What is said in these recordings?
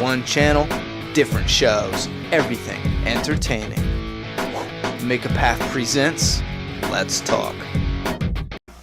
One channel, different shows, everything entertaining. Make a Path presents Let's Talk.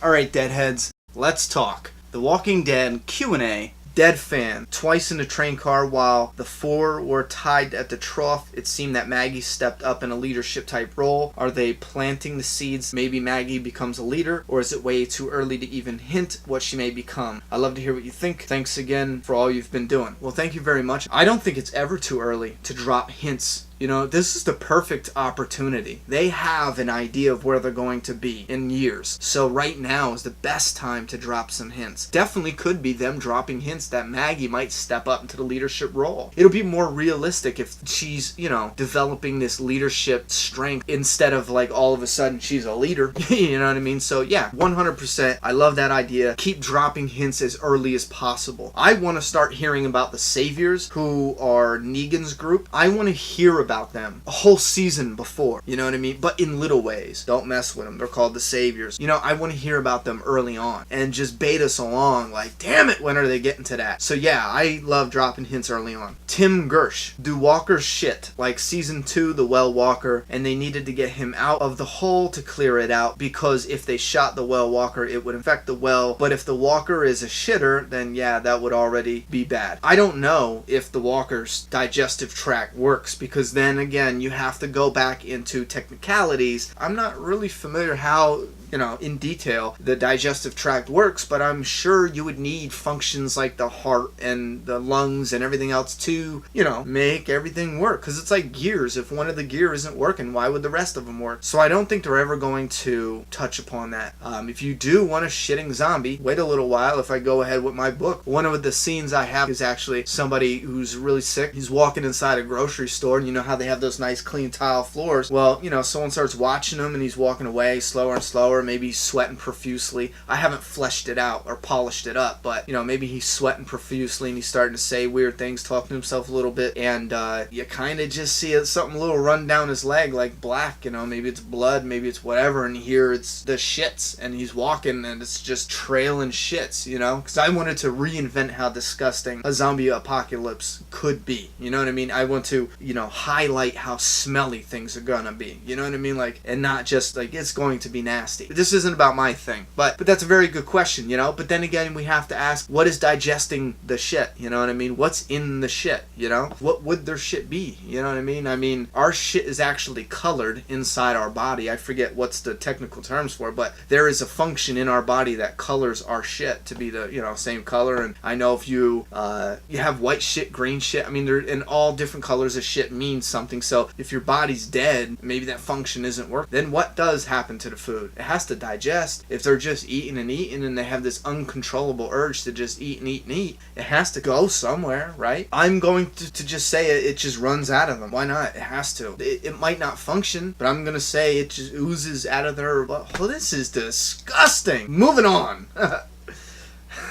Alright, Deadheads, let's talk. The Walking Dead Q&A. Dead fan. Twice in the train car while the four were tied at the trough, it seemed that Maggie stepped up in a leadership type role. Are they planting the seeds? Maybe Maggie becomes a leader, or is it way too early to even hint what she may become? I'd love to hear what you think. Thanks again for all you've been doing. Well, thank you very much. I don't think it's ever too early to drop hints. You know, this is the perfect opportunity. They have an idea of where they're going to be in years. So right now is the best time to drop some hints. Definitely could be them dropping hints that Maggie might step up into the leadership role. It'll be more realistic if she's, you know, developing this leadership strength instead of like all of a sudden she's a leader. You know what I mean? So yeah, 100%. I love that idea. Keep dropping hints as early as possible. I want to start hearing about the Saviors, who are Negan's group. I want to hear about them a whole season before, you know what I mean? But in little ways. Don't mess with them. They're called the Saviors. You know, I want to hear about them early on and just bait us along like, damn it, when are they getting to that? So yeah, I love dropping hints early on. Tim Gersh. Do walkers shit? Like season 2, the well walker, and they needed to get him out of the hole to clear it out, because if they shot the well walker, it would infect the well. But if the walker is a shitter, then yeah, that would already be bad. I don't know if the walker's digestive tract works, because then again, you have to go back into technicalities. I'm not really familiar how, you know, in detail the digestive tract works, but I'm sure you would need functions like the heart and the lungs and everything else to, you know, make everything work. Because it's like gears. If one of the gear isn't working, why would the rest of them work? So I don't think they're ever going to touch upon that. If you do want a shitting zombie, wait a little while. If I go ahead with my book, one of the scenes I have is actually somebody who's really sick. He's walking inside a grocery store, and you know how they have those nice clean tile floors? Well, you know, someone starts watching him and he's walking away slower and slower. Maybe he's sweating profusely. I haven't fleshed it out or polished it up, but you know, maybe he's sweating profusely and he's starting to say weird things, talking to himself a little bit, and you kind of just see something a little run down his leg like black, you know, maybe it's blood, maybe it's whatever, and here it's the shits, and he's walking and it's just trailing shits, you know, because I wanted to reinvent how disgusting a zombie apocalypse could be, you know what I mean? I want to, you know, highlight how smelly things are gonna be, you know what I mean? Like, and not just like it's going to be nasty. This isn't about my thing, but that's a very good question, you know. But then again, we have to ask, what is digesting the shit? You know what I mean? What's in the shit? You know, what would their shit be? You know what I mean? I mean, our shit is actually colored inside our body. I forget what's the technical terms for it, but there is a function in our body that colors our shit to be the, you know, same color. And I know if you have white shit, green shit, I mean, they're in all different colors of shit means something. So if your body's dead, maybe that function isn't working. Then what does happen to the food? It has to digest. If they're just eating and eating and they have this uncontrollable urge to just eat and eat and eat, it has to go somewhere, right? I'm going to just say it just runs out of them. Why not? It has to. It might not function, but I'm gonna say it just oozes out of their... Well, this is disgusting. Moving on.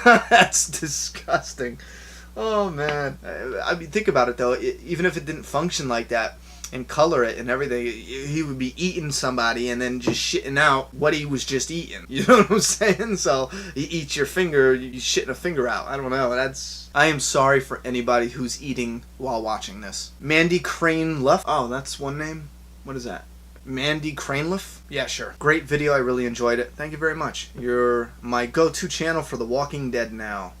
That's disgusting. Oh man. I mean, think about it though. Even if it didn't function like that and color it and everything, he would be eating somebody and then just shitting out what he was just eating. You know what I'm saying? So you eat your finger, you shitting a finger out. I don't know. I am sorry for anybody who's eating while watching this. Mandy Craneliffe. Oh, that's one name? What is that? Mandy Craneliffe? Yeah, sure. Great video. I really enjoyed it. Thank you very much. You're my go-to channel for The Walking Dead now.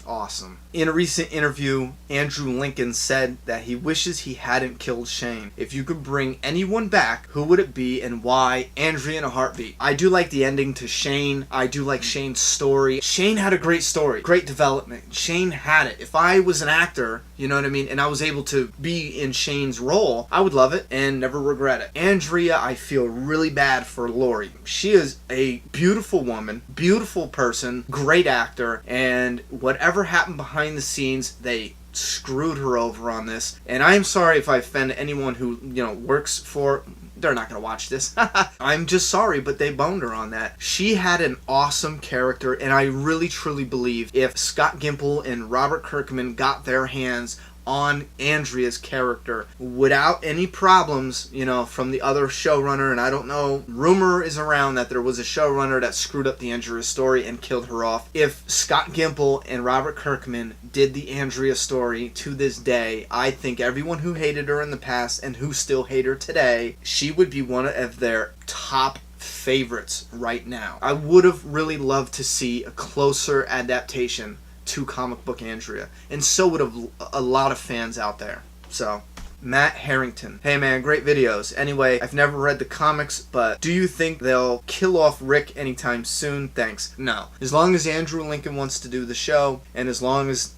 Awesome. In a recent interview, Andrew Lincoln said that he wishes he hadn't killed Shane. If you could bring anyone back, who would it be and why? Andrea in a heartbeat. I do like the ending to Shane. I do like Shane's story. Shane had a great story. Great development. Shane had it. If I was an actor, you know what I mean, and I was able to be in Shane's role, I would love it and never regret it. Andrea, I feel really bad for Lori. She is a beautiful woman, beautiful person, great actor, and whatever happened behind the scenes, they screwed her over on this. And I'm sorry if I offend anyone who, you know, works for... They're not going to watch this. I'm just sorry, but they boned her on that. She had an awesome character, and I really truly believe if Scott Gimple and Robert Kirkman got their hands on Andrea's character without any problems, from the other showrunner. And I don't know, rumor is around that there was a showrunner that screwed up the Andrea story and killed her off. If Scott Gimple and Robert Kirkman did the Andrea story to this day, I think everyone who hated her in the past and who still hate her today, she would be one of their top favorites right now. I would have really loved to see a closer adaptation to comic book Andrea, and so would have a lot of fans out there. So, Matt Harrington, hey man, great videos. Anyway, I've never read the comics, but do you think they'll kill off Rick anytime soon? Thanks. No. As long as Andrew Lincoln wants to do the show, and as long as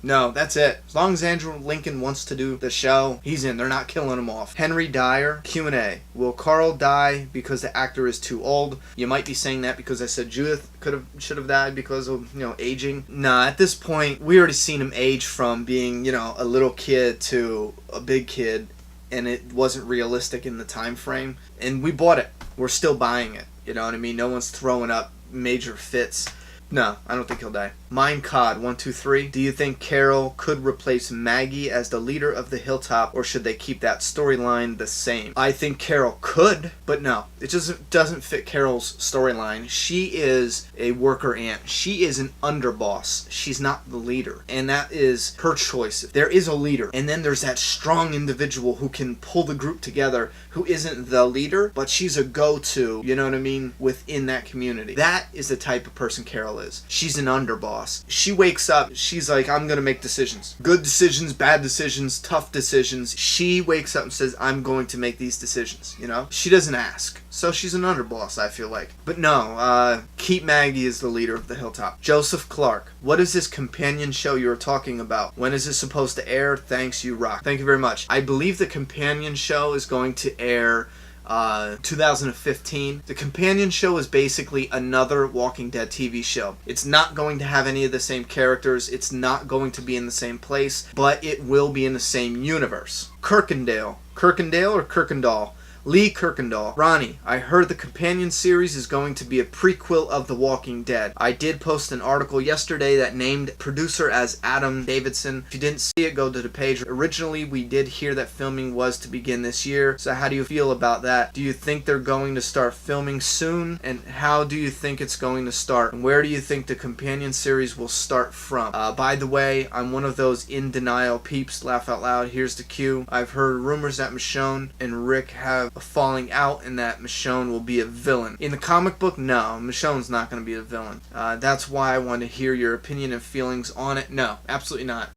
no, that's it. As long as Andrew Lincoln wants to do the show, he's in. They're not killing him off. Henry Dyer, Q&A. Will Carl die because the actor is too old? You might be saying that because I said Judith should have died because of, aging. Nah, at this point, we already seen him age from being, a little kid to a big kid, and it wasn't realistic in the time frame. And we bought it. We're still buying it. You know what I mean? No one's throwing up major fits. No, I don't think he'll die. Mine Cod 123. Do you think Carol could replace Maggie as the leader of the Hilltop, or should they keep that storyline the same? I think Carol could, but no, it doesn't fit Carol's storyline. She is a worker ant. She is an underboss. She's not the leader, and that is her choice. There is a leader, and then there's that strong individual who can pull the group together, who isn't the leader, but she's a go-to. You know what I mean? Within that community, that is the type of person Carol is. She's an underboss. She wakes up, she's like, I'm gonna make decisions. Good decisions, bad decisions, tough decisions. She wakes up and says, I'm going to make these decisions, She doesn't ask. So she's an underboss, I feel like. But no, keep Maggie as the leader of the Hilltop. Joseph Clark, what is this companion show you're talking about? When is it supposed to air? Thanks, you rock. Thank you very much. I believe the companion show is going to air 2015. The companion show is basically another Walking Dead TV show. It's not going to have any of the same characters. It's not going to be in the same place, but it will be in the same universe. Kirkendall or Kirkendall? Lee Kirkendall. Ronnie, I heard the companion series is going to be a prequel of The Walking Dead. I did post an article yesterday that named producer as Adam Davidson. If you didn't see it, go to the page. Originally, we did hear that filming was to begin this year. So how do you feel about that? Do you think they're going to start filming soon? And how do you think it's going to start? And where do you think the companion series will start from? By the way, I'm one of those in denial peeps. Laugh out loud. Here's the cue. I've heard rumors that Michonne and Rick have a falling out and that Michonne will be a villain. In the comic book, no, Michonne's not going to be a villain. That's why I want to hear your opinion and feelings on it. No, absolutely not.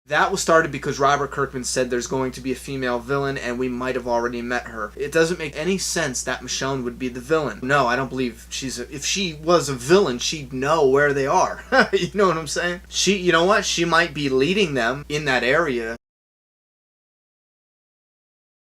That was started because Robert Kirkman said there's going to be a female villain and we might have already met her. It doesn't make any sense that Michonne would be the villain. No, I don't believe if she was a villain, she'd know where they are. You know what I'm saying? You know what? She might be leading them in that area.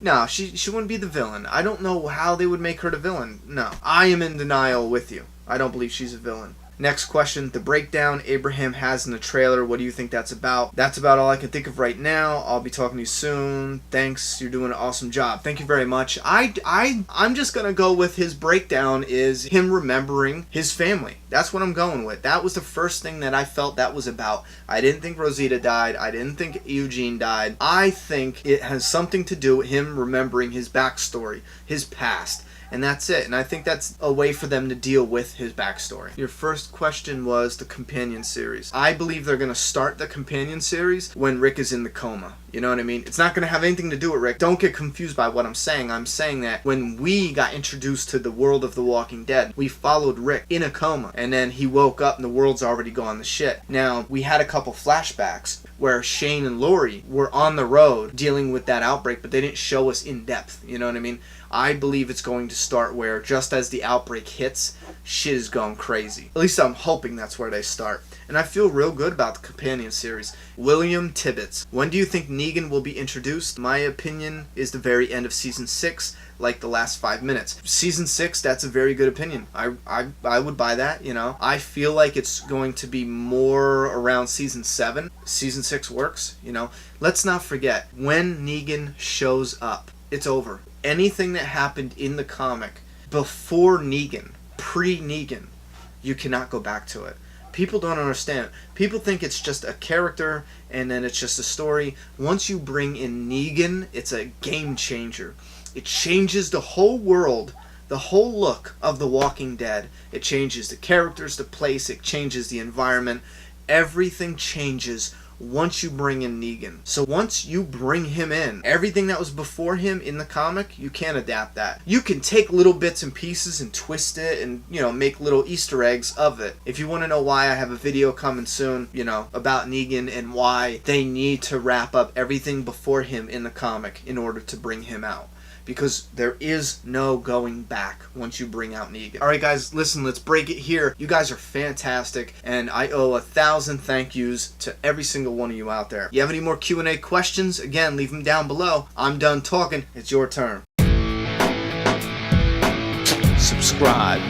No, she wouldn't be the villain. I don't know how they would make her the villain. No. I am in denial with you. I don't believe she's a villain. Next question, the breakdown Abraham has in the trailer, what do you think that's about? That's about all I can think of right now. I'll be talking to you soon. Thanks, you're doing an awesome job. Thank you very much. I'm just gonna go with his breakdown is him remembering his family. That's what I'm going with. That was the first thing that I felt that was about. I didn't think Rosita died. I didn't think Eugene died. I think it has something to do with him remembering his backstory, his past. And that's it. And I think that's a way for them to deal with his backstory. Your first question was the companion series. I believe they're going to start the companion series when Rick is in the coma. You know what I mean? It's not going to have anything to do with Rick. Don't get confused by what I'm saying. I'm saying that when we got introduced to the world of The Walking Dead, we followed Rick in a coma. And then he woke up and the world's already gone to shit. Now, we had a couple flashbacks where Shane and Lori were on the road dealing with that outbreak, but they didn't show us in depth. You know what I mean? I believe it's going to start where just as the outbreak hits, shit is going crazy. At least I'm hoping that's where they start. And I feel real good about the companion series. William Tibbetts. When do you think Negan will be introduced? My opinion is the very end of Season 6, like the last 5 minutes. Season 6, that's a very good opinion. I would buy that, you know. I feel like it's going to be more around Season 7. Season 6 works, you know. Let's not forget, when Negan shows up, it's over. Anything that happened in the comic before Negan, pre-Negan, you cannot go back to it. People don't understand. People think it's just a character and then it's just a story. Once you bring in Negan, it's a game changer. It changes the whole world, the whole look of The Walking Dead. It changes the characters, the place, it changes the environment. Everything changes once you bring in Negan. So once you bring him in, everything that was before him in the comic, you can't adapt that. You can take little bits and pieces and twist it and, make little Easter eggs of it. If you want to know why, I have a video coming soon, about Negan and why they need to wrap up everything before him in the comic in order to bring him out. Because there is no going back once you bring out Negan. Alright guys, listen, let's break it here. You guys are fantastic, and I owe 1,000 thank yous to every single one of you out there. You have any more Q&A questions? Again, leave them down below. I'm done talking. It's your turn. Subscribe.